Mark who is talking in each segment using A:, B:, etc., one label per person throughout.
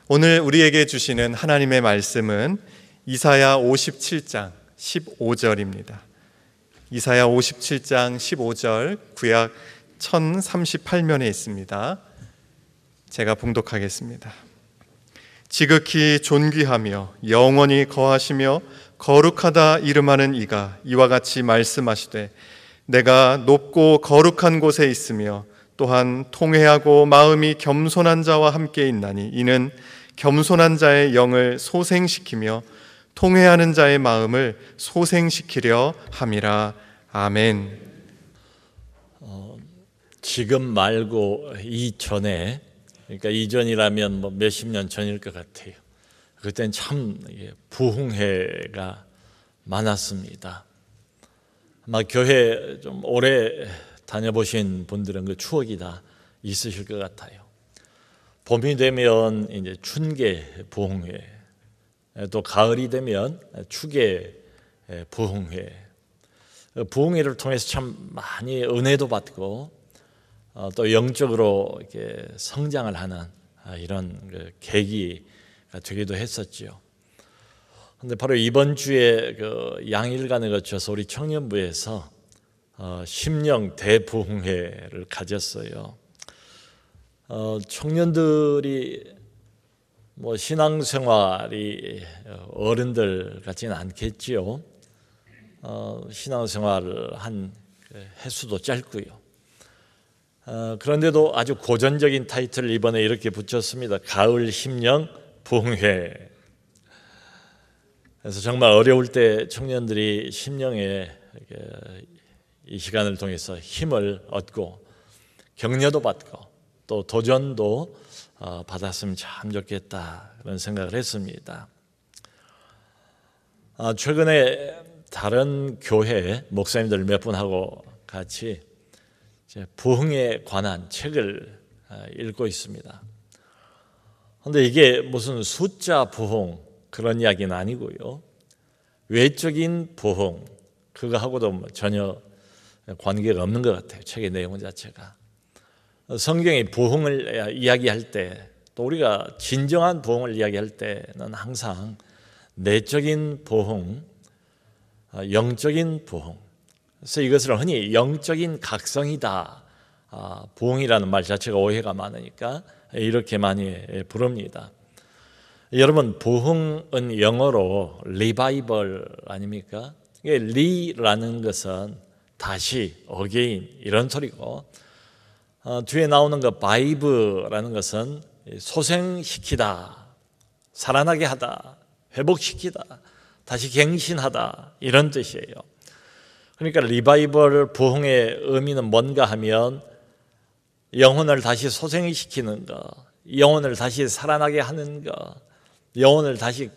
A: 오늘 우리에게 주시는 하나님의 말씀은 이사야 57장 15절입니다. 이사야 57장 15절 구약 1038면에 있습니다. 제가 봉독하겠습니다. 지극히 존귀하며 영원히 거하시며 거룩하다 이름하는 이가 이와 같이 말씀하시되 내가 높고 거룩한 곳에 있으며 또한 통회하고 마음이 겸손한 자와 함께 있나니 이는 겸손한 자의 영을 소생시키며 통회하는 자의 마음을 소생시키려 함이라. 아멘.
B: 지금 말고 이전에, 그러니까 이전이라면 뭐 몇십 년 전일 것 같아요. 그때는 참 부흥회가 많았습니다. 아마 교회 좀 오래 다녀보신 분들은 그 추억이 다 있으실 것 같아요. 봄이 되면 이제 춘계 부흥회, 또 가을이 되면 추계 부흥회. 부흥회를 통해서 참 많이 은혜도 받고 또 영적으로 이렇게 성장을 하는 이런 계기가 되기도 했었죠. 그런데 바로 이번 주에 그 양일간을 거쳐서 우리 청년부에서 심령 대부흥회를 가졌어요. 청년들이 뭐 신앙생활이 어른들 같지는 않겠지요. 신앙생활을 한 횟수도 짧고요. 그런데도 아주 고전적인 타이틀을 이번에 이렇게 붙였습니다. 가을 심령 부흥회. 그래서 정말 어려울 때 청년들이 심령에 이 시간을 통해서 힘을 얻고 격려도 받고 또 도전도 받았으면 참 좋겠다 그런 생각을 했습니다. 최근에 다른 교회 목사님들 몇 분하고 같이 부흥에 관한 책을 읽고 있습니다. 그런데 이게 무슨 숫자 부흥 그런 이야기는 아니고요. 외적인 부흥 그거하고도 전혀 관계가 없는 것 같아요. 책의 내용 자체가. 성경이 부흥을 이야기할 때 또 우리가 진정한 부흥을 이야기할 때는 항상 내적인 부흥, 영적인 부흥. 그래서 이것을 흔히 영적인 각성이다. 부흥이라는 말 자체가 오해가 많으니까 이렇게 많이 부릅니다. 여러분 부흥은 영어로 리바이벌 아닙니까? 리라는 것은 다시, 어게인 이런 소리고 뒤에 나오는 그 바이브라는 것은 소생시키다, 살아나게 하다, 회복시키다, 다시 갱신하다 이런 뜻이에요. 그러니까 리바이벌 부흥의 의미는 뭔가 하면 영혼을 다시 소생시키는 것, 영혼을 다시 살아나게 하는 것, 영혼을 다시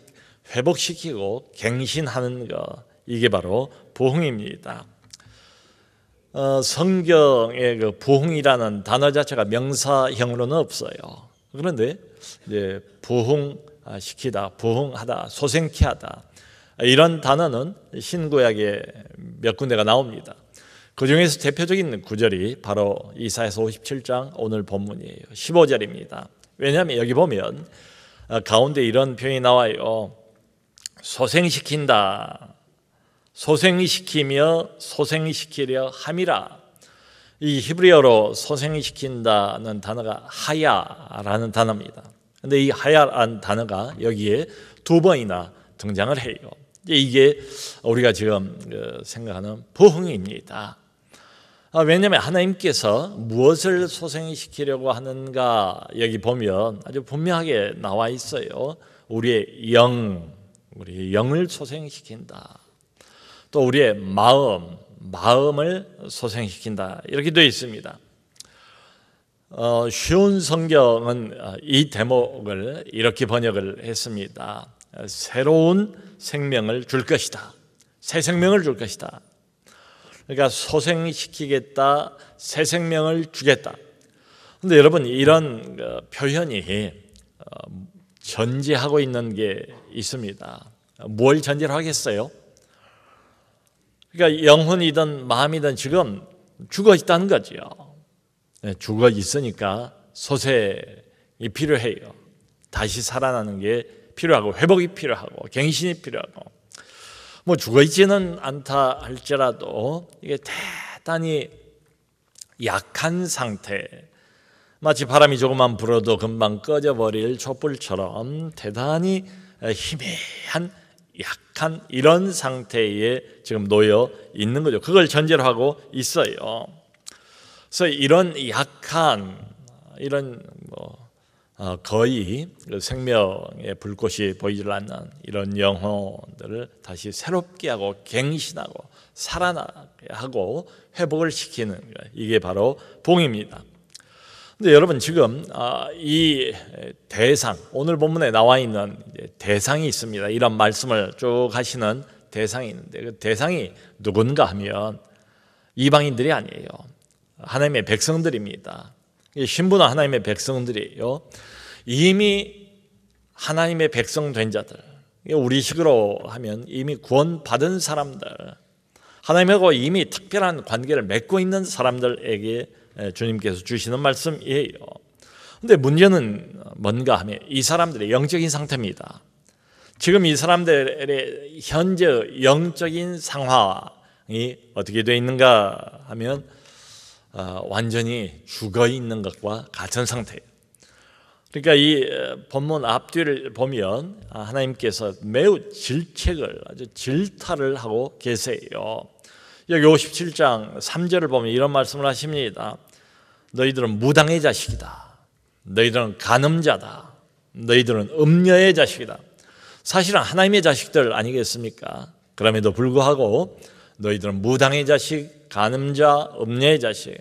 B: 회복시키고 갱신하는 것, 이게 바로 부흥입니다. 성경의 그 부흥이라는 단어 자체가 명사형으로는 없어요. 그런데 이제 부흥시키다, 부흥하다, 소생케 하다 이런 단어는 신구약에 몇 군데가 나옵니다. 그 중에서 대표적인 구절이 바로 이사야서 57장 오늘 본문이에요. 15절입니다. 왜냐하면 여기 보면 가운데 이런 표현이 나와요. 소생시킨다, 소생시키며 소생시키려 함이라. 이 히브리어로 소생시킨다는 단어가 하야라는 단어입니다. 그런데 이 하야라는 단어가 여기에 두 번이나 등장을 해요. 이게 우리가 지금 생각하는 부흥입니다. 왜냐하면 하나님께서 무엇을 소생시키려고 하는가 여기 보면 아주 분명하게 나와 있어요. 우리의 영을 소생시킨다. 또 우리의 마음을 소생시킨다 이렇게 되어 있습니다. 쉬운 성경은 이 대목을 이렇게 번역을 했습니다. 새로운 생명을 줄 것이다. 새 생명을 줄 것이다. 그러니까 소생시키겠다, 새 생명을 주겠다. 그런데 여러분 이런 표현이 전제하고 있는 게 있습니다. 뭘 전제로 하겠어요? 그러니까 영혼이든 마음이든 지금 죽어 있다는 거죠. 죽어 있으니까 소생이 필요해요. 다시 살아나는 게 필요하고 회복이 필요하고 갱신이 필요하고 뭐 죽어있지는 않다 할지라도 이게 대단히 약한 상태, 마치 바람이 조금만 불어도 금방 꺼져버릴 촛불처럼 대단히 희미한 약한 이런 상태에 지금 놓여 있는 거죠. 그걸 전제로 하고 있어요. 그래서 이런 약한 이런 거의 생명의 불꽃이 보이질 않는 이런 영혼들을 다시 새롭게 하고 갱신하고 살아나게 하고 회복을 시키는 이게 바로 부흥입니다. 근데 여러분 지금 이 대상, 오늘 본문에 나와 있는 대상이 있습니다. 이런 말씀을 쭉 하시는 대상이 있는데 그 대상이 누군가 하면 이방인들이 아니에요. 하나님의 백성들입니다. 신부는 하나님의 백성들이에요. 이미 하나님의 백성 된 자들, 우리식으로 하면 이미 구원받은 사람들, 하나님하고 이미 특별한 관계를 맺고 있는 사람들에게 주님께서 주시는 말씀이에요. 그런데 문제는 뭔가 하면 이 사람들의 영적인 상태입니다. 지금 이 사람들의 현재 영적인 상황이 어떻게 되어 있는가 하면 완전히 죽어 있는 것과 같은 상태예요. 그러니까 이 본문 앞뒤를 보면 하나님께서 매우 질책을, 아주 질타를 하고 계세요. 여기 57장 3절을 보면 이런 말씀을 하십니다. 너희들은 무당의 자식이다. 너희들은 간음자다. 너희들은 음녀의 자식이다. 사실은 하나님의 자식들 아니겠습니까? 그럼에도 불구하고 너희들은 무당의 자식, 간음자, 음녀의 자식.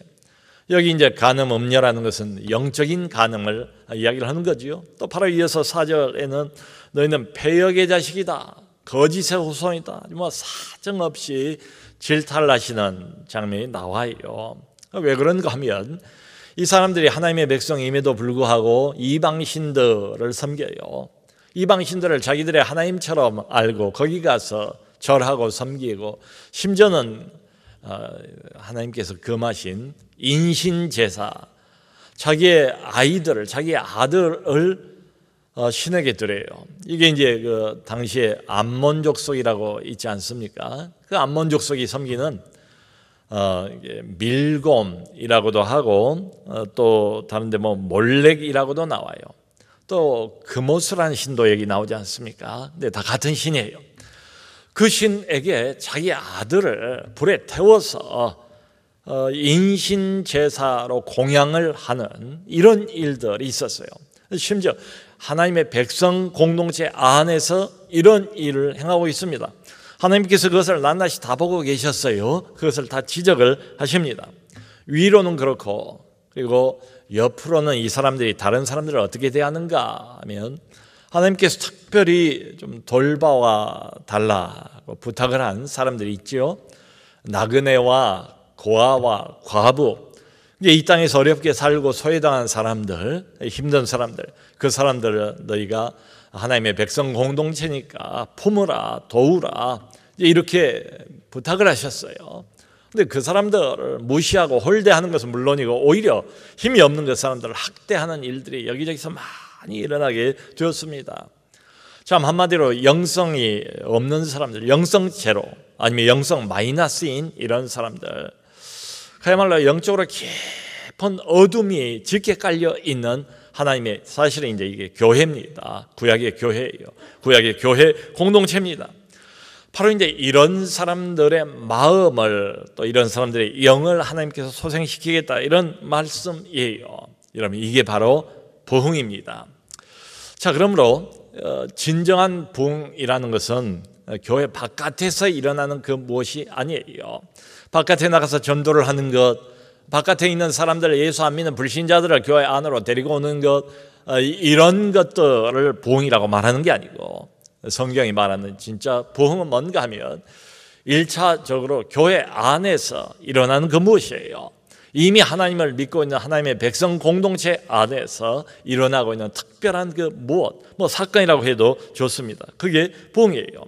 B: 여기 이제 간음, 음녀라는 것은 영적인 간음을 이야기를 하는 거지요. 또 바로 이어서 4절에는 너희는 패역의 자식이다. 거짓의 후손이다. 뭐 사정없이 질타를 하시는 장면이 나와요. 왜 그런가 하면 이 사람들이 하나님의 백성임에도 불구하고 이방신들을 섬겨요. 이방신들을 자기들의 하나님처럼 알고 거기 가서 절하고 섬기고 심지어는 하나님께서 금하신 인신제사, 자기의 아이들을, 자기의 아들을 신에게 드려요. 이게 이제 그 당시에 암몬 족속이라고 있지 않습니까? 그 암몬 족속이 섬기는 밀곰이라고도 하고 또 다른데 뭐 몰렉이라고도 나와요. 또 금오스라는 신도 여기 나오지 않습니까? 근데 다 같은 신이에요. 그 신에게 자기 아들을 불에 태워서 인신제사로 공양을 하는 이런 일들이 있었어요. 심지어 하나님의 백성 공동체 안에서 이런 일을 행하고 있습니다. 하나님께서 그것을 낱낱이 다 보고 계셨어요. 그것을 다 지적을 하십니다. 위로는 그렇고 그리고 옆으로는 이 사람들이 다른 사람들을 어떻게 대하는가 하면 하나님께서 특별히 좀 돌봐와 달라고 부탁을 한 사람들이 있죠. 나그네와 고아와 과부, 이 땅에서 어렵게 살고 소외당한 사람들, 힘든 사람들, 그 사람들을 너희가 하나님의 백성 공동체니까 품으라, 도우라 이렇게 부탁을 하셨어요. 근데 그 사람들을 무시하고 홀대하는 것은 물론이고 오히려 힘이 없는 그 사람들을 학대하는 일들이 여기저기서 많이 일어나게 되었습니다. 참 한마디로 영성이 없는 사람들, 영성 제로 아니면 영성 마이너스인 이런 사람들, 그야말로 영적으로 깊은 어둠이 짙게 깔려 있는 하나님의, 사실은 이제 이게 교회입니다. 구약의 교회예요. 구약의 교회 공동체입니다. 바로 이제 이런 사람들의 마음을, 또 이런 사람들의 영을 하나님께서 소생시키겠다, 이런 말씀이에요. 여러분, 이게 바로 부흥입니다. 자, 그러므로 진정한 부흥이라는 것은 교회 바깥에서 일어나는 그 무엇이 아니에요. 바깥에 나가서 전도를 하는 것, 바깥에 있는 사람들, 예수 안 믿는 불신자들을 교회 안으로 데리고 오는 것, 이런 것들을 부흥이라고 말하는 게 아니고, 성경이 말하는 진짜 부흥은 뭔가 하면 1차적으로 교회 안에서 일어나는 그 무엇이에요? 이미 하나님을 믿고 있는 하나님의 백성 공동체 안에서 일어나고 있는 특별한 그 무엇, 뭐 사건이라고 해도 좋습니다. 그게 부흥이에요.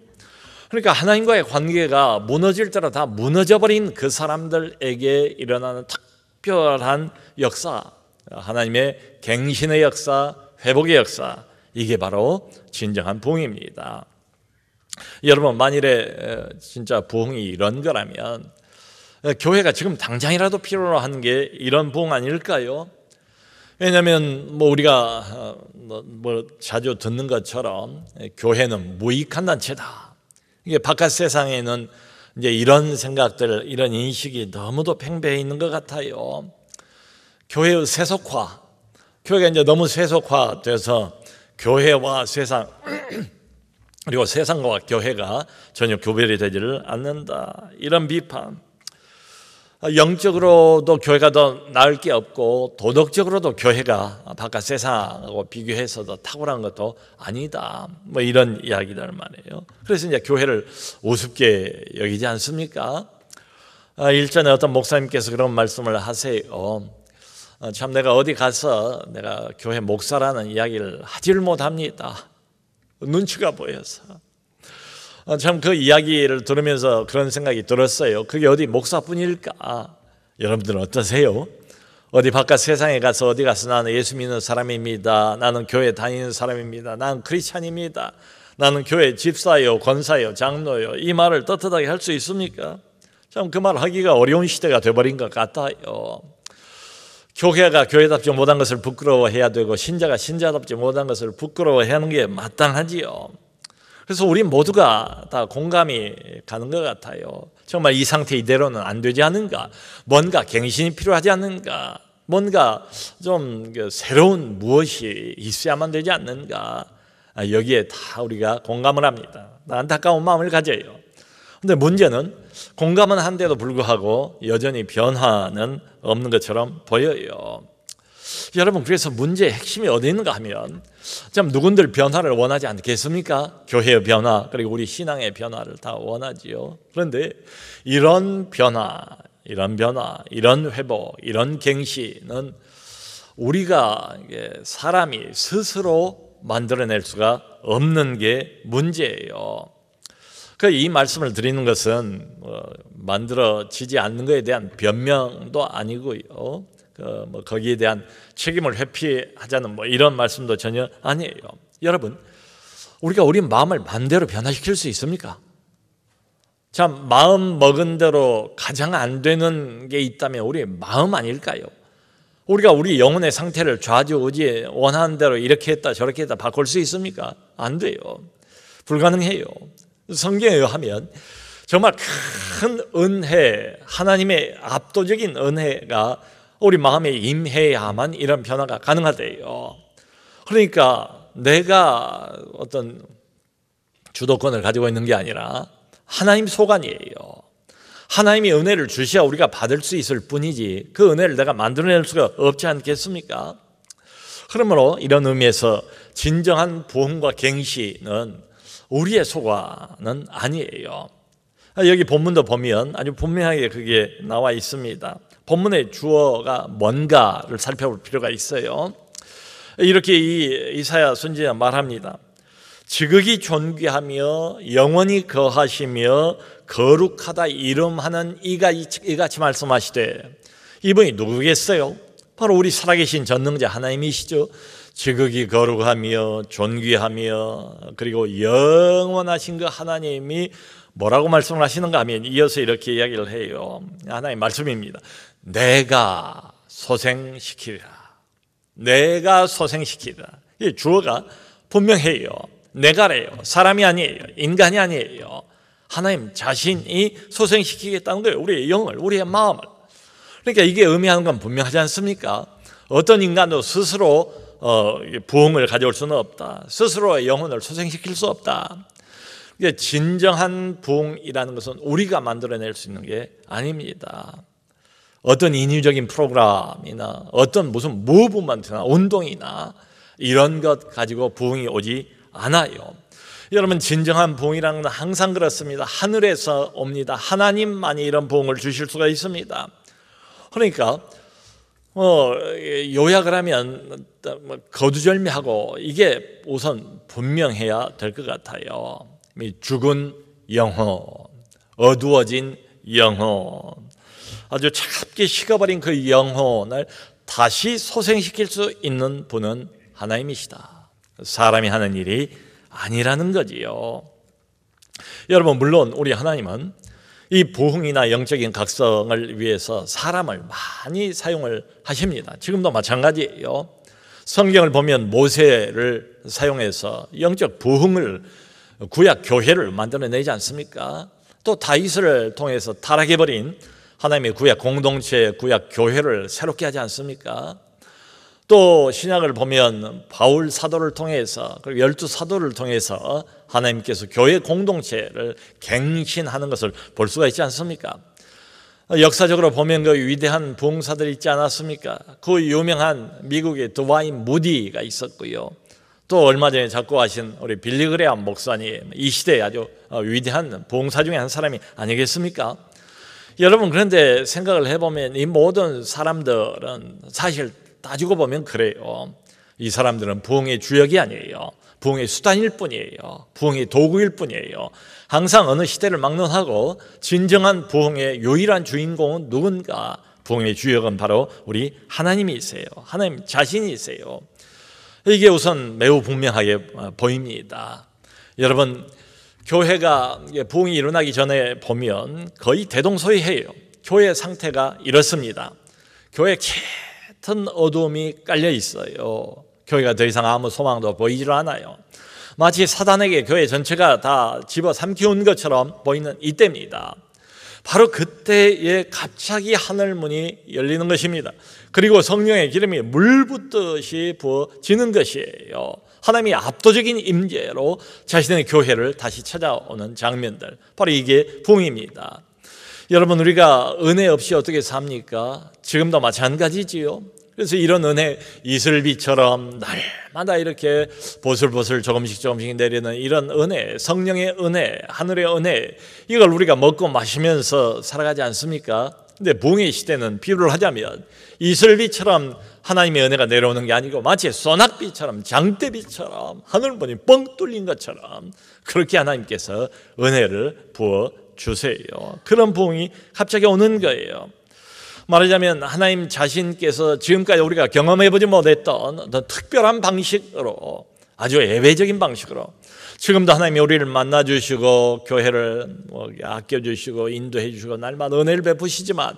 B: 그러니까 하나님과의 관계가 무너질 대로 다 무너져버린 그 사람들에게 일어나는 특별한 역사, 하나님의 갱신의 역사, 회복의 역사, 이게 바로 진정한 부흥입니다. 여러분, 만일에 진짜 부흥이 이런 거라면 교회가 지금 당장이라도 필요로 하는 게 이런 부흥 아닐까요? 왜냐하면 우리가 자주 듣는 것처럼 교회는 무익한 단체다. 이게 바깥 세상에는 이제 이런 생각들, 이런 인식이 너무도 팽배해 있는 것 같아요. 교회의 세속화, 교회가 이제 너무 세속화돼서 교회와 세상 그리고 세상과 교회가 전혀 구별이 되지를 않는다. 이런 비판. 영적으로도 교회가 더 나을 게 없고 도덕적으로도 교회가 바깥 세상하고 비교해서도 탁월한 것도 아니다. 이런 이야기들 말이에요. 그래서 이제 교회를 우습게 여기지 않습니까? 일전에 어떤 목사님께서 그런 말씀을 하세요. 참 내가 어디 가서 내가 교회 목사라는 이야기를 하지를 못합니다. 눈치가 보여서. 참 그 이야기를 들으면서 그런 생각이 들었어요. 그게 어디 목사뿐일까? 여러분들은 어떠세요? 어디 바깥 세상에 가서 어디 가서 나는 예수 믿는 사람입니다. 나는 교회 다니는 사람입니다. 나는 크리스찬입니다. 나는 교회 집사요, 권사요, 장로요. 이 말을 떳떳하게 할 수 있습니까? 참 그 말 하기가 어려운 시대가 돼버린 것 같아요. 교회가 교회답지 못한 것을 부끄러워해야 되고 신자가 신자답지 못한 것을 부끄러워해야 하는 게 마땅하지요. 그래서 우리 모두가 다 공감이 가는 것 같아요. 정말 이 상태 이대로는 안 되지 않는가? 뭔가 갱신이 필요하지 않는가? 뭔가 좀 새로운 무엇이 있어야만 되지 않는가? 여기에 다 우리가 공감을 합니다. 안타까운 마음을 가져요. 그런데 문제는 공감은 한데도 불구하고 여전히 변화는 없는 것처럼 보여요. 여러분, 그래서 문제의 핵심이 어디 있는가 하면 참 누군들 변화를 원하지 않겠습니까? 교회의 변화, 그리고 우리 신앙의 변화를 다 원하지요. 그런데 이런 변화, 이런 회복, 이런 갱신은 우리가 사람이 스스로 만들어낼 수가 없는 게 문제예요. 이 말씀을 드리는 것은 만들어지지 않는 것에 대한 변명도 아니고요. 거기에 대한 책임을 회피하자는 이런 말씀도 전혀 아니에요. 여러분, 우리가 우리 마음을 마음대로 변화시킬 수 있습니까? 참 마음 먹은 대로 가장 안 되는 게 있다면 우리의 마음 아닐까요? 우리가 우리 영혼의 상태를 좌지우지 원하는 대로 이렇게 했다 저렇게 했다 바꿀 수 있습니까? 안 돼요. 불가능해요. 성경에 의하면 정말 큰 은혜, 하나님의 압도적인 은혜가 우리 마음에 임해야만 이런 변화가 가능하대요. 그러니까 내가 어떤 주도권을 가지고 있는 게 아니라 하나님 소관이에요. 하나님이 은혜를 주셔야 우리가 받을 수 있을 뿐이지 그 은혜를 내가 만들어낼 수가 없지 않겠습니까? 그러므로 이런 의미에서 진정한 부흥과 갱신은 우리의 소관은 아니에요. 여기 본문도 보면 아주 분명하게 그게 나와 있습니다. 본문의 주어가 뭔가를 살펴볼 필요가 있어요. 이렇게 이사야 선지자가 말합니다. 지극히 존귀하며 영원히 거하시며 거룩하다 이름하는 이같이 말씀하시되, 이분이 누구겠어요? 바로 우리 살아계신 전능자 하나님이시죠. 지극히 거룩하며 존귀하며 그리고 영원하신 그 하나님이 뭐라고 말씀을 하시는가 하면 이어서 이렇게 이야기를 해요. 하나님 말씀입니다. 내가 소생시키리라. 내가 소생시키리라. 이 주어가 분명해요. 내가래요. 사람이 아니에요. 인간이 아니에요. 하나님 자신이 소생시키겠다는 거예요. 우리의 영을, 우리의 마음을. 그러니까 이게 의미하는 건 분명하지 않습니까? 어떤 인간도 스스로 부흥을 가져올 수는 없다. 스스로의 영혼을 소생시킬 수 없다. 진정한 부흥이라는 것은 우리가 만들어낼 수 있는 게 아닙니다. 어떤 인위적인 프로그램이나 어떤 무슨 무브먼트나 운동이나 이런 것 가지고 부흥이 오지 않아요. 여러분, 진정한 부흥이라는 건 항상 그렇습니다. 하늘에서 옵니다. 하나님만이 이런 부흥을 주실 수가 있습니다. 그러니까 요약을 하면 거두절미하고 이게 우선 분명해야 될 것 같아요. 죽은 영혼, 어두워진 영혼, 아주 차갑게 식어버린 그 영혼을 다시 소생시킬 수 있는 분은 하나님이시다. 사람이 하는 일이 아니라는 거지요. 여러분, 물론 우리 하나님은 이 부흥이나 영적인 각성을 위해서 사람을 많이 사용을 하십니다. 지금도 마찬가지예요. 성경을 보면 모세를 사용해서 영적 부흥을, 구약 교회를 만들어내지 않습니까? 또 다윗을 통해서 타락해버린 하나님의 구약 공동체, 구약 교회를 새롭게 하지 않습니까? 또 신약을 보면 바울 사도를 통해서, 그리고 12사도를 통해서 하나님께서 교회 공동체를 갱신하는 것을 볼 수가 있지 않습니까? 역사적으로 보면 그 위대한 부흥사들이 있지 않았습니까? 그 유명한 미국의 드와인 무디가 있었고요. 또 얼마 전에 작곡하신 우리 빌리 그레암 목사님, 이 시대의 아주 위대한 부흥사 중에 한 사람이 아니겠습니까? 여러분, 그런데 생각을 해보면 이 모든 사람들은 사실 따지고 보면 그래요. 이 사람들은 부흥의 주역이 아니에요. 부흥의 수단일 뿐이에요. 부흥의 도구일 뿐이에요. 항상 어느 시대를 막론하고 진정한 부흥의 유일한 주인공은 누군가? 부흥의 주역은 바로 우리 하나님이세요. 하나님 자신이세요. 이게 우선 매우 분명하게 보입니다. 여러분, 교회가 부흥이 일어나기 전에 보면 거의 대동소이해요. 교회 상태가 이렇습니다. 교회 짙은 어두움이 깔려 있어요. 교회가 더 이상 아무 소망도 보이질 않아요. 마치 사단에게 교회 전체가 다 집어삼키운 것처럼 보이는 이때입니다. 바로 그때에 갑자기 하늘문이 열리는 것입니다. 그리고 성령의 기름이 물 붓듯이 부어지는 것이에요. 하나님이 압도적인 임재로 자신의 교회를 다시 찾아오는 장면들, 바로 이게 부흥입니다. 여러분, 우리가 은혜 없이 어떻게 삽니까? 지금도 마찬가지지요. 그래서 이런 은혜, 이슬비처럼 날마다 이렇게 보슬보슬 조금씩 내리는 이런 은혜, 성령의 은혜, 하늘의 은혜, 이걸 우리가 먹고 마시면서 살아가지 않습니까? 근데 부흥의 시대는 비유를 하자면 이슬비처럼 하나님의 은혜가 내려오는 게 아니고 마치 소낙비처럼, 장대비처럼 하늘문이 뻥 뚫린 것처럼 그렇게 하나님께서 은혜를 부어주세요. 그런 부흥이 갑자기 오는 거예요. 말하자면 하나님 자신께서 지금까지 우리가 경험해보지 못했던 어떤 특별한 방식으로, 아주 예외적인 방식으로 지금도 하나님이 우리를 만나주시고 교회를 아껴주시고 인도해주시고 날마다 은혜를 베푸시지만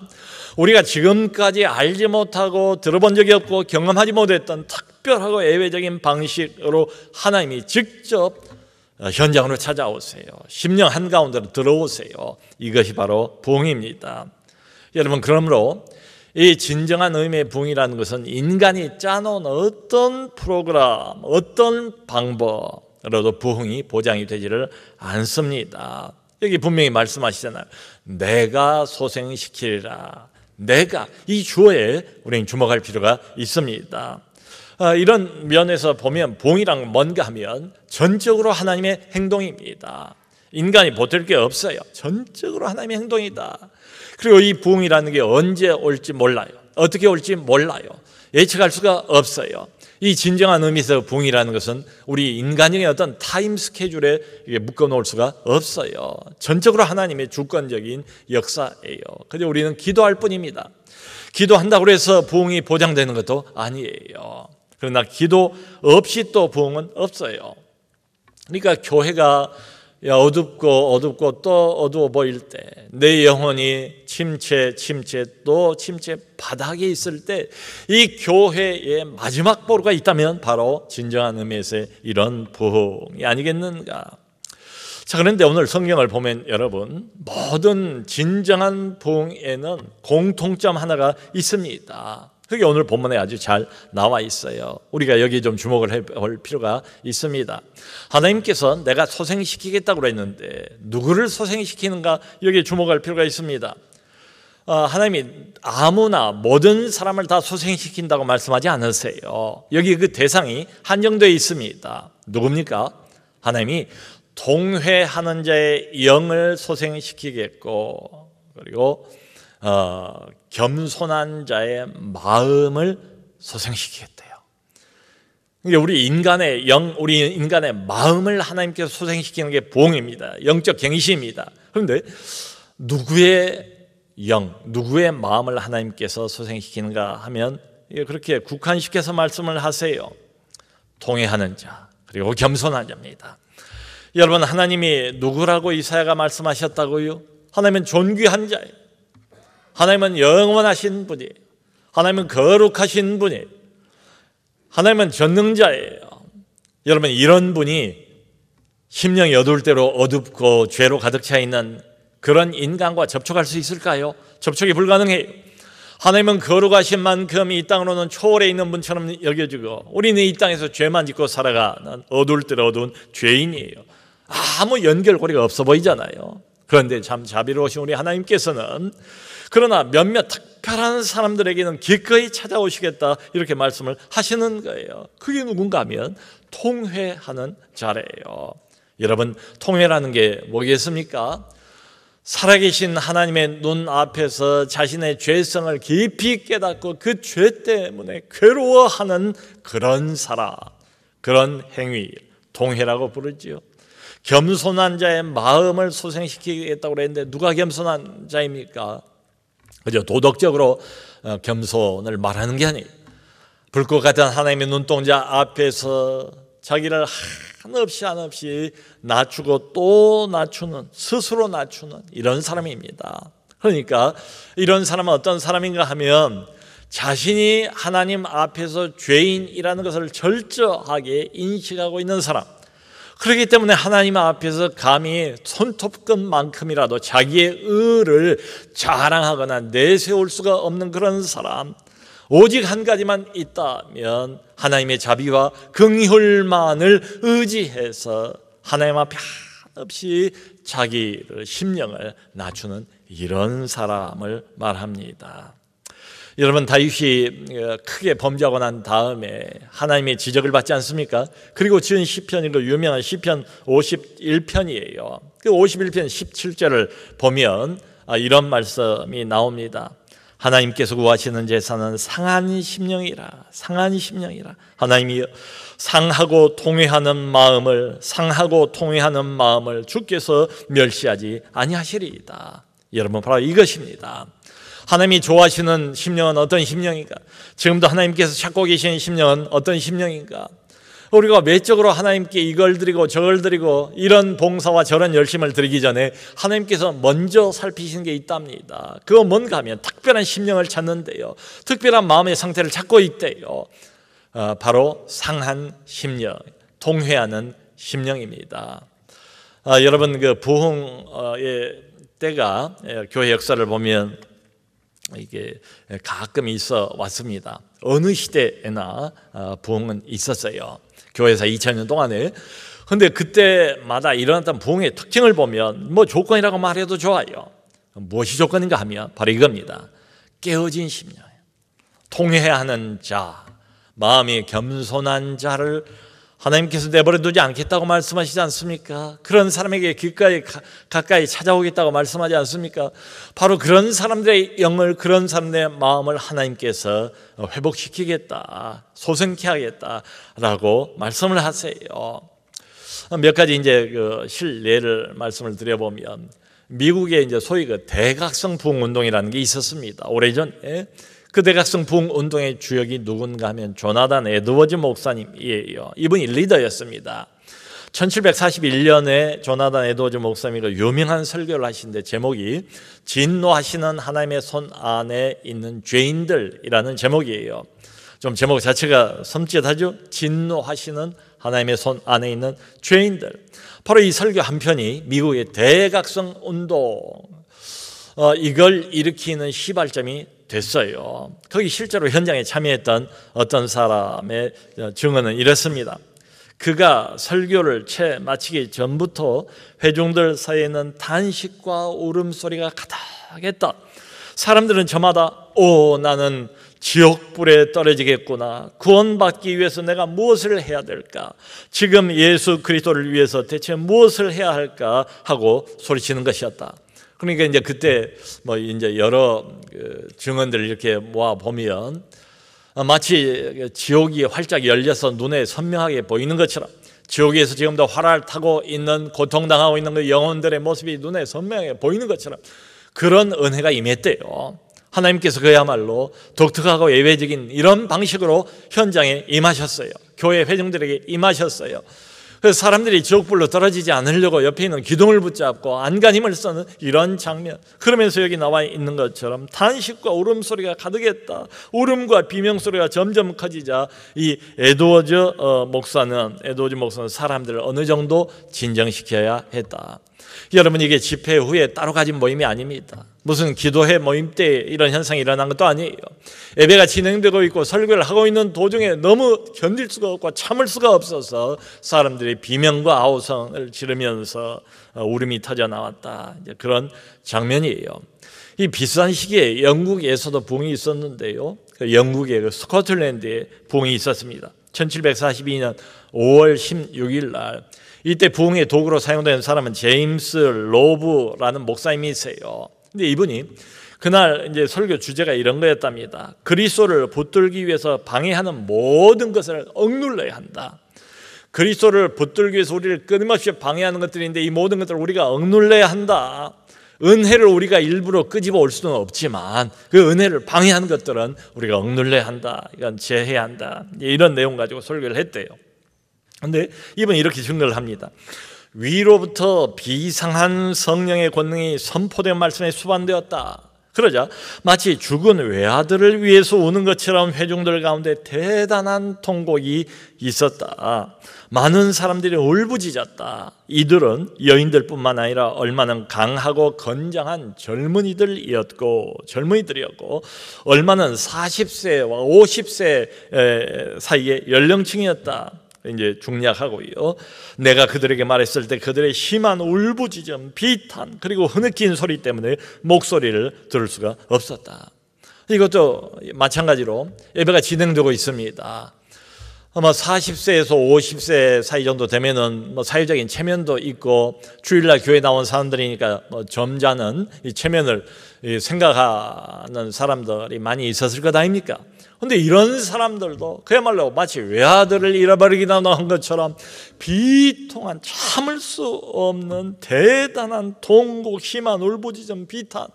B: 우리가 지금까지 알지 못하고 들어본 적이 없고 경험하지 못했던 특별하고 예외적인 방식으로 하나님이 직접 현장으로 찾아오세요. 심령 한가운데로 들어오세요. 이것이 바로 부흥입니다. 여러분, 그러므로 이 진정한 의미의 부흥이라는 것은 인간이 짜놓은 어떤 프로그램, 어떤 방법으로도 부흥이 보장이 되지를 않습니다. 여기 분명히 말씀하시잖아요. 내가 소생시키리라. 내가, 이 주어에 우리는 주목할 필요가 있습니다. 이런 면에서 보면 부흥이란 뭔가 하면 전적으로 하나님의 행동입니다. 인간이 보탤 게 없어요. 전적으로 하나님의 행동이다. 그리고 이 부흥이라는 게 언제 올지 몰라요. 어떻게 올지 몰라요. 예측할 수가 없어요. 이 진정한 의미에서 부흥이라는 것은 우리 인간의 어떤 타임 스케줄에 묶어놓을 수가 없어요. 전적으로 하나님의 주권적인 역사예요. 그런데 우리는 기도할 뿐입니다. 기도한다고 해서 부흥이 보장되는 것도 아니에요. 그러나 기도 없이 또 부흥은 없어요. 그러니까 교회가 어둡고 또 어두워 보일 때, 내 영혼이 침체 또 침체 바닥에 있을 때 이 교회의 마지막 보루가 있다면 바로 진정한 의미에서의 이런 부흥이 아니겠는가. 자, 그런데 오늘 성경을 보면 여러분, 모든 진정한 부흥에는 공통점 하나가 있습니다. 그게 오늘 본문에 아주 잘 나와 있어요. 우리가 여기 좀 주목을 해볼 필요가 있습니다. 하나님께서 내가 소생시키겠다고 그랬는데 누구를 소생시키는가, 여기에 주목할 필요가 있습니다. 하나님이 아무나 모든 사람을 다 소생시킨다고 말씀하지 않으세요. 여기 그 대상이 한정되어 있습니다. 누굽니까? 하나님이 동회하는 자의 영을 소생시키겠고, 그리고 겸손한 자의 마음을 소생시키겠대요. 우리 인간의 영, 우리 인간의 마음을 하나님께서 소생시키는 게 부흥입니다. 영적 갱신입니다. 그런데 누구의 영, 누구의 마음을 하나님께서 소생시키는가 하면 그렇게 국한시켜서 말씀을 하세요. 동의하는 자, 그리고 겸손한 자입니다. 여러분, 하나님이 누구라고 이사야가 말씀하셨다고요? 하나님은 존귀한 자예요. 하나님은 영원하신 분이에요. 하나님은 거룩하신 분이에요. 하나님은 전능자예요. 여러분, 이런 분이 심령이 어두울 대로 어둡고 죄로 가득 차 있는 그런 인간과 접촉할 수 있을까요? 접촉이 불가능해요. 하나님은 거룩하신 만큼 이 땅으로는 초월해 있는 분처럼 여겨지고, 우리는 이 땅에서 죄만 짓고 살아가는 어두울 대로 어두운 죄인이에요. 아무 연결고리가 없어 보이잖아요. 그런데 참 자비로우신 우리 하나님께서는 그러나 몇몇 특별한 사람들에게는 기꺼이 찾아오시겠다, 이렇게 말씀을 하시는 거예요. 그게 누군가 하면 통회하는 자래요. 여러분, 통회라는 게 뭐겠습니까? 살아계신 하나님의 눈 앞에서 자신의 죄성을 깊이 깨닫고 그 죄 때문에 괴로워하는 그런 사람, 그런 행위, 통회라고 부르지요. 겸손한 자의 마음을 소생시키겠다고 그랬는데 누가 겸손한 자입니까? 그저 도덕적으로 겸손을 말하는 게 아니에요. 불꽃 같은 하나님의 눈동자 앞에서 자기를 한없이 낮추고 또 낮추는, 스스로 낮추는 이런 사람입니다. 그러니까 이런 사람은 어떤 사람인가 하면 자신이 하나님 앞에서 죄인이라는 것을 철저하게 인식하고 있는 사람, 그렇기 때문에 하나님 앞에서 감히 손톱끝만큼이라도 자기의 의를 자랑하거나 내세울 수가 없는 그런 사람, 오직 한 가지만 있다면 하나님의 자비와 긍휼만을 의지해서 하나님 앞에 한없이 자기를, 심령을 낮추는 이런 사람을 말합니다. 여러분, 다윗이 크게 범죄하고 난 다음에 하나님의 지적을 받지 않습니까? 그리고 지은 시편이 그 유명한 시편 51편이에요. 그 51편 17절을 보면 이런 말씀이 나옵니다. 하나님께서 구하시는 제사는 상한 심령이라, 상한 심령이라. 하나님이 상하고 통회하는 마음을 주께서 멸시하지 아니하시리이다. 여러분, 바로 이것입니다. 하나님이 좋아하시는 심령은 어떤 심령인가? 지금도 하나님께서 찾고 계신 심령은 어떤 심령인가? 우리가 외적으로 하나님께 이걸 드리고 저걸 드리고 이런 봉사와 저런 열심을 드리기 전에 하나님께서 먼저 살피시는 게 있답니다. 그거 뭔가 하면 특별한 심령을 찾는데요, 특별한 마음의 상태를 찾고 있대요. 바로 상한 심령, 통회하는 심령입니다. 여러분, 그 부흥의 때가 교회 역사를 보면 이게 가끔 있어 왔습니다. 어느 시대에나 부흥은 있었어요. 교회에서 2000년 동안에. 근데 그때마다 일어났던 부흥의 특징을 보면 뭐 조건이라고 말해도 좋아요. 무엇이 조건인가 하면 바로 이겁니다. 깨어진 심령, 통회하는 자, 마음이 겸손한 자를 하나님께서 내버려 두지 않겠다고 말씀하시지 않습니까? 그런 사람에게 가까이 찾아오겠다고 말씀하지 않습니까? 바로 그런 사람들의 영을, 그런 사람들의 마음을 하나님께서 회복시키겠다, 소생케 하겠다라고 말씀을 하세요. 몇 가지 이제 그 실례를 말씀을 드려보면, 미국에 이제 소위 그 대각성 부흥 운동이라는 게 있었습니다. 오래전에. 그 대각성 부흥 운동의 주역이 누군가 하면 조나단 에드워즈 목사님이에요. 이분이 리더였습니다. 1741년에 조나단 에드워즈 목사님이 유명한 설교를 하시는데 제목이 진노하시는 하나님의 손 안에 있는 죄인들이라는 제목이에요. 좀 제목 자체가 섬찟하죠? 진노하시는 하나님의 손 안에 있는 죄인들. 바로 이 설교 한 편이 미국의 대각성 운동, 이걸 일으키는 시발점이 됐어요. 거기 실제로 현장에 참여했던 어떤 사람의 증언은 이렇습니다. 그가 설교를 채 마치기 전부터 회중들 사이에는 탄식과 울음소리가 가득했다. 사람들은 저마다 나는 지옥불에 떨어지겠구나. 구원받기 위해서 내가 무엇을 해야 될까? 지금 예수 그리스도를 위해서 대체 무엇을 해야 할까? 하고 소리치는 것이었다. 그러니까 이제 그때 뭐 이제 여러 증언들을 이렇게 모아 보면 마치 지옥이 활짝 열려서 눈에 선명하게 보이는 것처럼, 지옥에서 지금도 활을 타고 있는, 고통당하고 있는 그 영혼들의 모습이 눈에 선명하게 보이는 것처럼 그런 은혜가 임했대요. 하나님께서 그야말로 독특하고 예외적인 이런 방식으로 현장에 임하셨어요. 교회 회중들에게 임하셨어요. 그래서 사람들이 지옥불로 떨어지지 않으려고 옆에 있는 기둥을 붙잡고 안간 힘을 쓰는 이런 장면. 그러면서 여기 나와 있는 것처럼 탄식과 울음소리가 가득했다. 울음과 비명소리가 점점 커지자 이 에드워즈 목사는 사람들을 어느 정도 진정시켜야 했다. 여러분, 이게 집회 후에 따로 가진 모임이 아닙니다. 무슨 기도회 모임 때 이런 현상이 일어난 것도 아니에요. 예배가 진행되고 있고 설교를 하고 있는 도중에 너무 견딜 수가 없고 참을 수가 없어서 사람들이 비명과 아우성을 지르면서 울음이 터져 나왔다. 이제 그런 장면이에요. 이 비슷한 시기에 영국에서도 부흥이 있었는데요. 영국의 그 스코틀랜드에 부흥이 있었습니다. 1742년 5월 16일 날 이때 부흥의 도구로 사용된 사람은 제임스 로브라는 목사님이세요. 근데 이분이 그날 이제 설교 주제가 이런 거였답니다. 그리스도를 붙들기 위해서 방해하는 모든 것을 억눌러야 한다. 그리스도를 붙들기 위해서 우리를 끊임없이 방해하는 것들인데 이 모든 것들을 우리가 억눌러야 한다. 은혜를 우리가 일부러 끄집어 올 수는 없지만 그 은혜를 방해하는 것들은 우리가 억눌러야 한다. 이건 제해야 한다. 이런 내용 가지고 설교를 했대요. 그런데 이분이 이렇게 증거를 합니다. 위로부터 비상한 성령의 권능이 선포된 말씀에 수반되었다. 그러자 마치 죽은 외아들을 위해서 우는 것처럼 회중들 가운데 대단한 통곡이 있었다. 많은 사람들이 울부짖었다. 이들은 여인들뿐만 아니라 얼마는 강하고 건장한 젊은이들이었고 얼마는 40세와 50세 사이의 연령층이었다. 이제 중략하고요. 내가 그들에게 말했을 때 그들의 심한 울부짖음, 비탄 그리고 흐느낀 소리 때문에 목소리를 들을 수가 없었다. 이것도 마찬가지로 예배가 진행되고 있습니다. 아마 40세에서 50세 사이 정도 되면은 사회적인 체면도 있고 주일날 교회 나온 사람들이니까 점잖은 이 체면을 생각하는 사람들이 많이 있었을 것 아닙니까? 그런데 이런 사람들도 그야말로 마치 외아들을 잃어버리기나 한 것처럼 비통한 참을 수 없는 대단한 통곡, 심한 울부짖음, 비탄,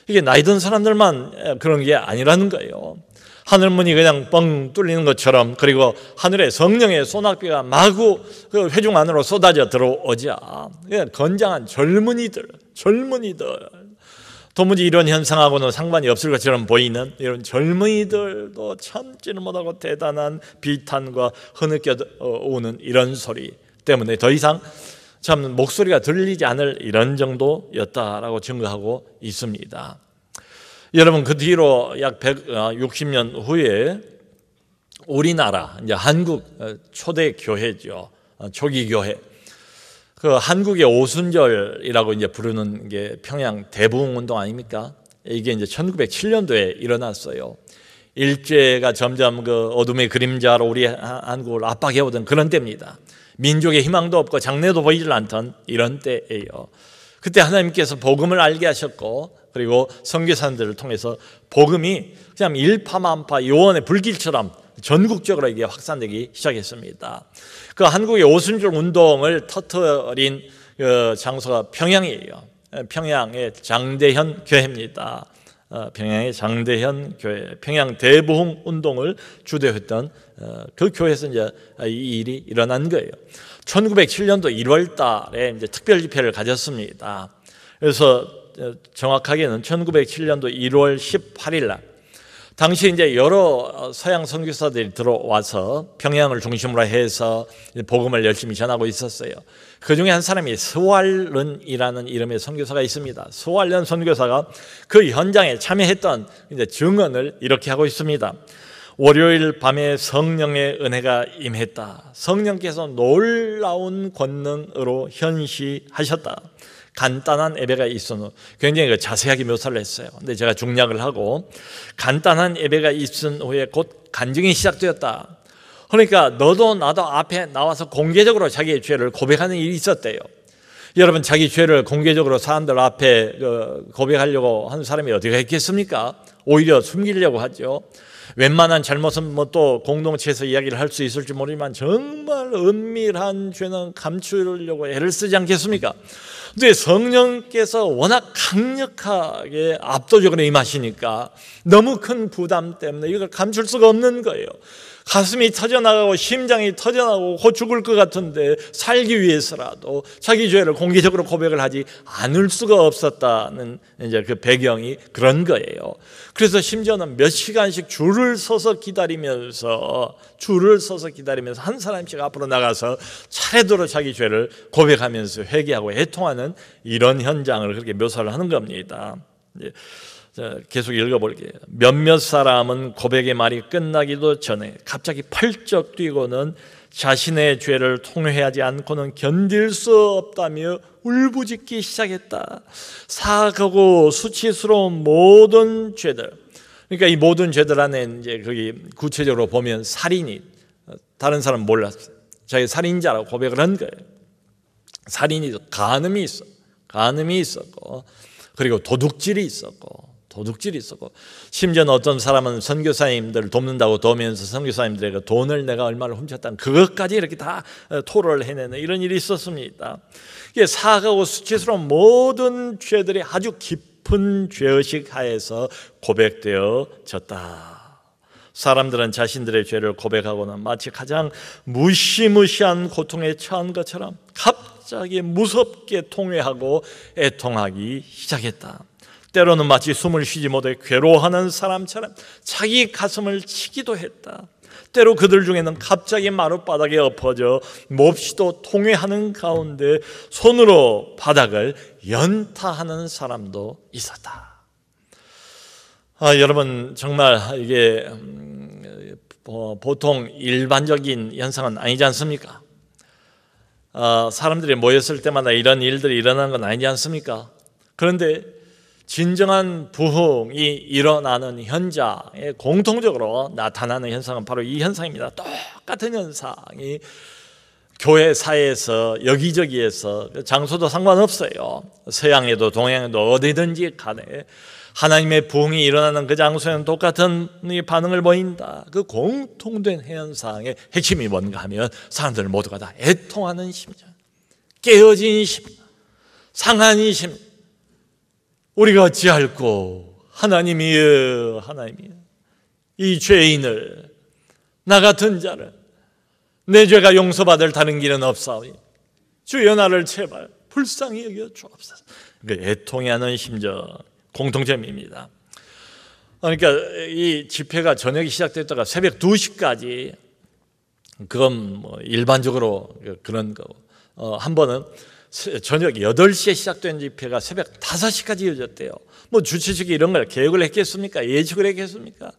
B: 이게 나이 든 사람들만 그런 게 아니라는 거예요. 하늘문이 그냥 뻥 뚫리는 것처럼, 그리고 하늘에 성령의 소낙비가 마구 그 회중 안으로 쏟아져 들어오자 건장한 젊은이들 도무지 이런 현상하고는 상관이 없을 것처럼 보이는 이런 젊은이들도 참지를 못하고 대단한 비탄과 흐느껴 오는 이런 소리 때문에 더 이상 참 목소리가 들리지 않을 이런 정도였다라고 증거하고 있습니다. 여러분, 그 뒤로 약 160년 후에 우리나라 이제 한국 초대 교회죠. 초기 교회. 그 한국의 오순절이라고 이제 부르는 게 평양 대부흥 운동 아닙니까? 이게 이제 1907년도에 일어났어요. 일제가 점점 그 어둠의 그림자로 우리 한국을 압박해 오던 그런 때입니다. 민족의 희망도 없고 장래도 보이질 않던 이런 때예요. 그때 하나님께서 복음을 알게 하셨고, 그리고 선교사님들을 통해서 복음이 그냥 일파만파 요원의 불길처럼 전국적으로 이게 확산되기 시작했습니다. 그 한국의 오순절 운동을 터뜨린 그 장소가 평양이에요. 평양의 장대현 교회입니다. 평양의 장대현 교회, 평양 대부흥 운동을 주도했던 그 교회에서 이제 이 일이 일어난 거예요. 1907년도 1월 달에 이제 특별 집회를 가졌습니다. 그래서 정확하게는 1907년도 1월 18일 날, 당시 이제 여러 서양 선교사들이 들어와서 평양을 중심으로 해서 복음을 열심히 전하고 있었어요. 그 중에 한 사람이 스왈른이라는 이름의 선교사가 있습니다. 스왈른 선교사가 그 현장에 참여했던 이제 증언을 이렇게 하고 있습니다. 월요일 밤에 성령의 은혜가 임했다. 성령께서 놀라운 권능으로 현시하셨다. 간단한 예배가 있은 후, 굉장히 자세하게 묘사를 했어요. 근데 제가 중략을 하고, 간단한 예배가 있은 후에 곧 간증이 시작되었다. 그러니까 너도 나도 앞에 나와서 공개적으로 자기의 죄를 고백하는 일이 있었대요. 여러분, 자기 죄를 공개적으로 사람들 앞에 고백하려고 하는 사람이 어디가 있겠습니까? 오히려 숨기려고 하죠. 웬만한 잘못은 뭐 또 공동체에서 이야기를 할 수 있을지 모르지만 정말 은밀한 죄는 감추려고 애를 쓰지 않겠습니까? 근데 성령께서 워낙 강력하게 압도적으로 임하시니까 너무 큰 부담 때문에 이걸 감출 수가 없는 거예요. 가슴이 터져나가고 심장이 터져나가고 곧 죽을 것 같은데 살기 위해서라도 자기 죄를 공개적으로 고백을 하지 않을 수가 없었다는 이제 그 배경이 그런 거예요. 그래서 심지어는 몇 시간씩 줄을 서서 기다리면서 한 사람씩 앞으로 나가서 차례대로 자기 죄를 고백하면서 회개하고 애통하는 이런 현장을 그렇게 묘사를 하는 겁니다. 계속 읽어볼게요. 몇몇 사람은 고백의 말이 끝나기도 전에 갑자기 펄쩍 뛰고는 자신의 죄를 통회하지 않고는 견딜 수 없다며 울부짖기 시작했다. 사악하고 수치스러운 모든 죄들. 그러니까 이 모든 죄들 안에 이제 거기 구체적으로 보면 살인이, 다른 사람 몰랐어요. 자기 살인자라고 고백을 한 거예요. 살인이 간음이 있었고, 그리고 도둑질이 있었고, 심지어는 어떤 사람은 선교사님들을 돕는다고 도우면서 선교사님들에게 돈을 내가 얼마를 훔쳤다는 그것까지 이렇게 다 토로를 해내는 이런 일이 있었습니다. 이게 사악하고 수치스러운 모든 죄들이 아주 깊은 죄의식 하에서 고백되어졌다. 사람들은 자신들의 죄를 고백하고는 마치 가장 무시무시한 고통에 처한 것처럼 갑자기 무섭게 통회하고 애통하기 시작했다. 때로는 마치 숨을 쉬지 못해 괴로워하는 사람처럼 자기 가슴을 치기도 했다. 때로 그들 중에는 갑자기 마룻바닥에 엎어져 몹시도 통회하는 가운데 손으로 바닥을 연타하는 사람도 있었다. 여러분, 정말 이게 보통 일반적인 현상은 아니지 않습니까? 사람들이 모였을 때마다 이런 일들이 일어나는 건 아니지 않습니까? 그런데 진정한 부흥이 일어나는 현장에 공통적으로 나타나는 현상은 바로 이 현상입니다. 똑같은 현상이 교회 사회에서 여기저기에서 장소도 상관없어요. 서양에도 동양에도 어디든지 간에 하나님의 부흥이 일어나는 그 장소에는 똑같은 반응을 보인다. 그 공통된 현상의 핵심이 뭔가 하면 사람들 모두가 다 애통하는 심정, 깨어진 심정, 상한 이 심정. 우리가 어찌할꼬 하나님이여 이 죄인을, 나 같은 자를, 내 죄가 용서받을 다른 길은 없사오니 주여 나를 제발 불쌍히 여겨 주옵소서. 애통해 하는 심정 공통점입니다. 그러니까 이 집회가 저녁에 시작됐다가 새벽 2시까지, 그건 뭐 일반적으로 그런 거고, 한 번은 저녁 8시에 시작된 집회가 새벽 5시까지 이어졌대요. 뭐 주최 측이 이런 걸 계획을 했겠습니까? 예측을 했겠습니까?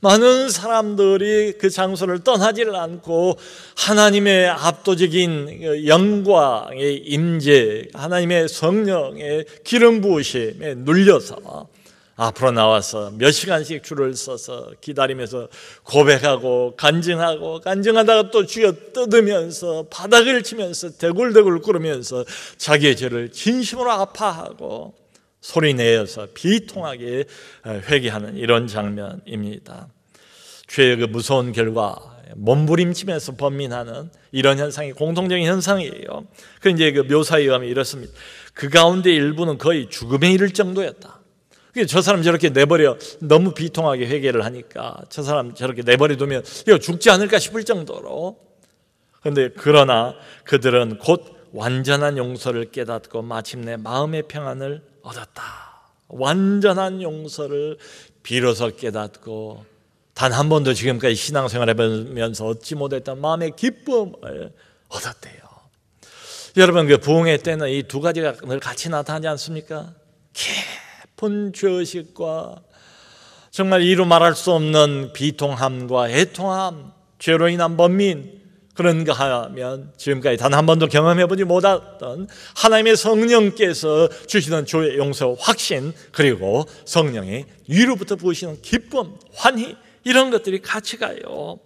B: 많은 사람들이 그 장소를 떠나지를 않고 하나님의 압도적인 영광의 임재, 하나님의 성령의 기름 부으심에 눌려서 앞으로 나와서 몇 시간씩 줄을 서서 기다리면서 고백하고 간증하다가 또 쥐어 뜯으면서 바닥을 치면서 대굴대굴 꿇으면서 자기의 죄를 진심으로 아파하고 소리내어서 비통하게 회개하는 이런 장면입니다. 죄의 그 무서운 결과 몸부림치면서 번민하는 이런 현상이 공통적인 현상이에요. 그 이제 그 묘사에 의하면 이렇습니다. 그 가운데 일부는 거의 죽음에 이를 정도였다. 저 사람 저렇게 내버려, 너무 비통하게 회개를 하니까 저 사람 저렇게 내버려 두면 이거 죽지 않을까 싶을 정도로. 그런데 그러나 그들은 곧 완전한 용서를 깨닫고 마침내 마음의 평안을 얻었다. 완전한 용서를 비로소 깨닫고 단 한 번도 지금까지 신앙생활해보면서 얻지 못했던 마음의 기쁨을 얻었대요. 여러분, 그 부흥의 때는 이 두 가지가 늘 같이 나타나지 않습니까? 깊은 죄의식과 정말 이루 말할 수 없는 비통함과 애통함, 죄로 인한 번민, 그런가 하면 지금까지 단 한 번도 경험해보지 못했던 하나님의 성령께서 주시는 죄의 용서, 확신, 그리고 성령의 위로부터 부으시는 기쁨, 환희, 이런 것들이 같이 가요.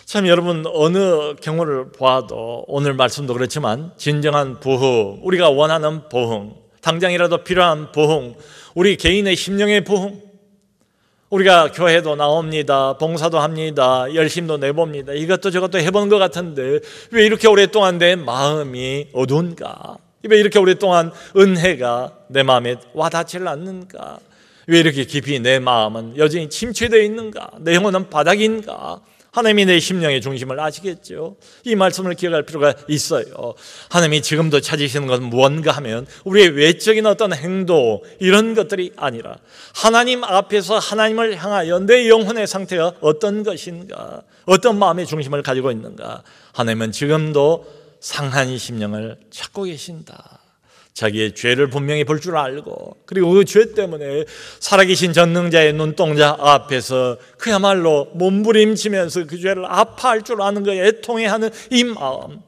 B: 참, 여러분, 어느 경우를 봐도 오늘 말씀도 그렇지만 진정한 부흥, 우리가 원하는 부흥, 당장이라도 필요한 부흥, 우리 개인의 심령의 부흥, 우리가 교회도 나옵니다. 봉사도 합니다. 열심도 내봅니다. 이것도 저것도 해본 것 같은데 왜 이렇게 오랫동안 내 마음이 어두운가? 왜 이렇게 오랫동안 은혜가 내 마음에 와닿질 않는가? 왜 이렇게 깊이 내 마음은 여전히 침체되어 있는가? 내 영혼은 바닥인가? 하나님이 내 심령의 중심을 아시겠죠? 이 말씀을 기억할 필요가 있어요. 하나님이 지금도 찾으시는 것은 무언가 하면 우리의 외적인 어떤 행동 이런 것들이 아니라 하나님 앞에서 하나님을 향하여 내 영혼의 상태가 어떤 것인가, 어떤 마음의 중심을 가지고 있는가. 하나님은 지금도 상한 심령을 찾고 계신다. 자기의 죄를 분명히 볼 줄 알고, 그리고 그 죄 때문에 살아계신 전능자의 눈동자 앞에서 그야말로 몸부림치면서 그 죄를 아파할 줄 아는 거, 애통해하는 이 마음.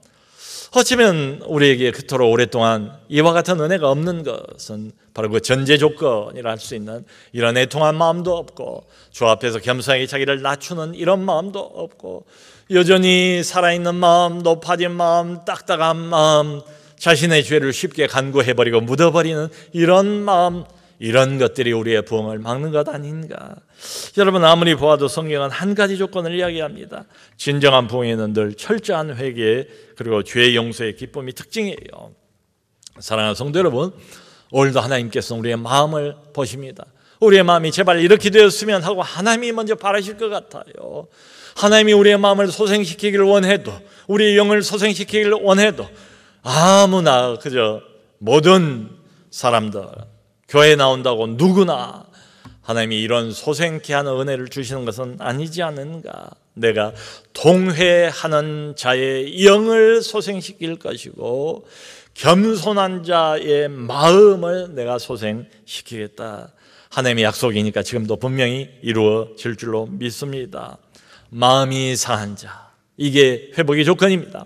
B: 어쩌면 우리에게 그토록 오랫동안 이와 같은 은혜가 없는 것은 바로 그 전제 조건이라 할 수 있는 이런 애통한 마음도 없고, 주 앞에서 겸손하게 자기를 낮추는 이런 마음도 없고, 여전히 살아있는 마음, 높아진 마음, 딱딱한 마음, 자신의 죄를 쉽게 간구해버리고 묻어버리는 이런 마음, 이런 것들이 우리의 부흥을 막는 것 아닌가. 여러분, 아무리 보아도 성경은 한 가지 조건을 이야기합니다. 진정한 부흥에는 늘 철저한 회개 그리고 죄 용서의 기쁨이 특징이에요. 사랑하는 성도 여러분, 오늘도 하나님께서 우리의 마음을 보십니다. 우리의 마음이 제발 이렇게 되었으면 하고 하나님이 먼저 바라실 것 같아요. 하나님이 우리의 마음을 소생시키기를 원해도, 우리의 영을 소생시키기를 원해도 아무나 그저 모든 사람들 교회에 나온다고 누구나 하나님이 이런 소생케 하는 은혜를 주시는 것은 아니지 않은가. 내가 동회하는 자의 영을 소생시킬 것이고 겸손한 자의 마음을 내가 소생시키겠다. 하나님의 약속이니까 지금도 분명히 이루어질 줄로 믿습니다. 마음이 상한 자, 이게 회복의 조건입니다.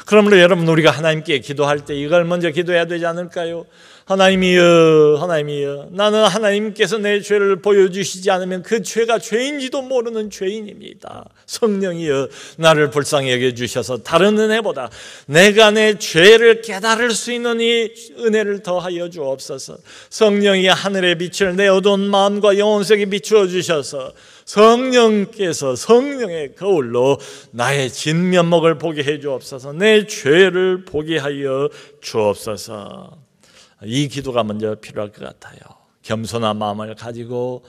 B: 그러므로 여러분, 우리가 하나님께 기도할 때 이걸 먼저 기도해야 되지 않을까요? 하나님이여, 하나님이여, 나는 하나님께서 내 죄를 보여주시지 않으면 그 죄가 죄인지도 모르는 죄인입니다. 성령이여, 나를 불쌍히 여겨주셔서 다른 은혜보다 내가 내 죄를 깨달을 수 있는 이 은혜를 더하여 주옵소서. 성령이 하늘의 빛을 내 어두운 마음과 영혼 속에 비추어 주셔서 성령께서 성령의 거울로 나의 진면목을 보게 해 주옵소서. 내 죄를 보게 하여 주옵소서. 이 기도가 먼저 필요할 것 같아요. 겸손한 마음을 가지고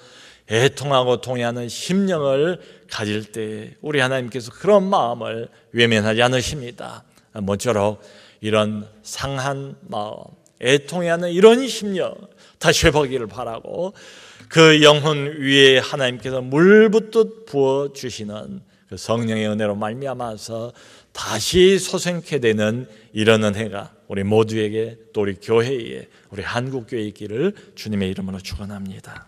B: 애통하고 통회하는 심령을 가질 때 우리 하나님께서 그런 마음을 외면하지 않으십니다. 모쪼록 이런 상한 마음, 애통해하는 이런 심령 다시 회복하기를 바라고, 그 영혼 위에 하나님께서 물붓듯 부어주시는 그 성령의 은혜로 말미암아서 다시 소생케 되는 이런 은혜가 우리 모두에게, 또 우리 교회에, 우리 한국교회에 있기를 주님의 이름으로 축원합니다.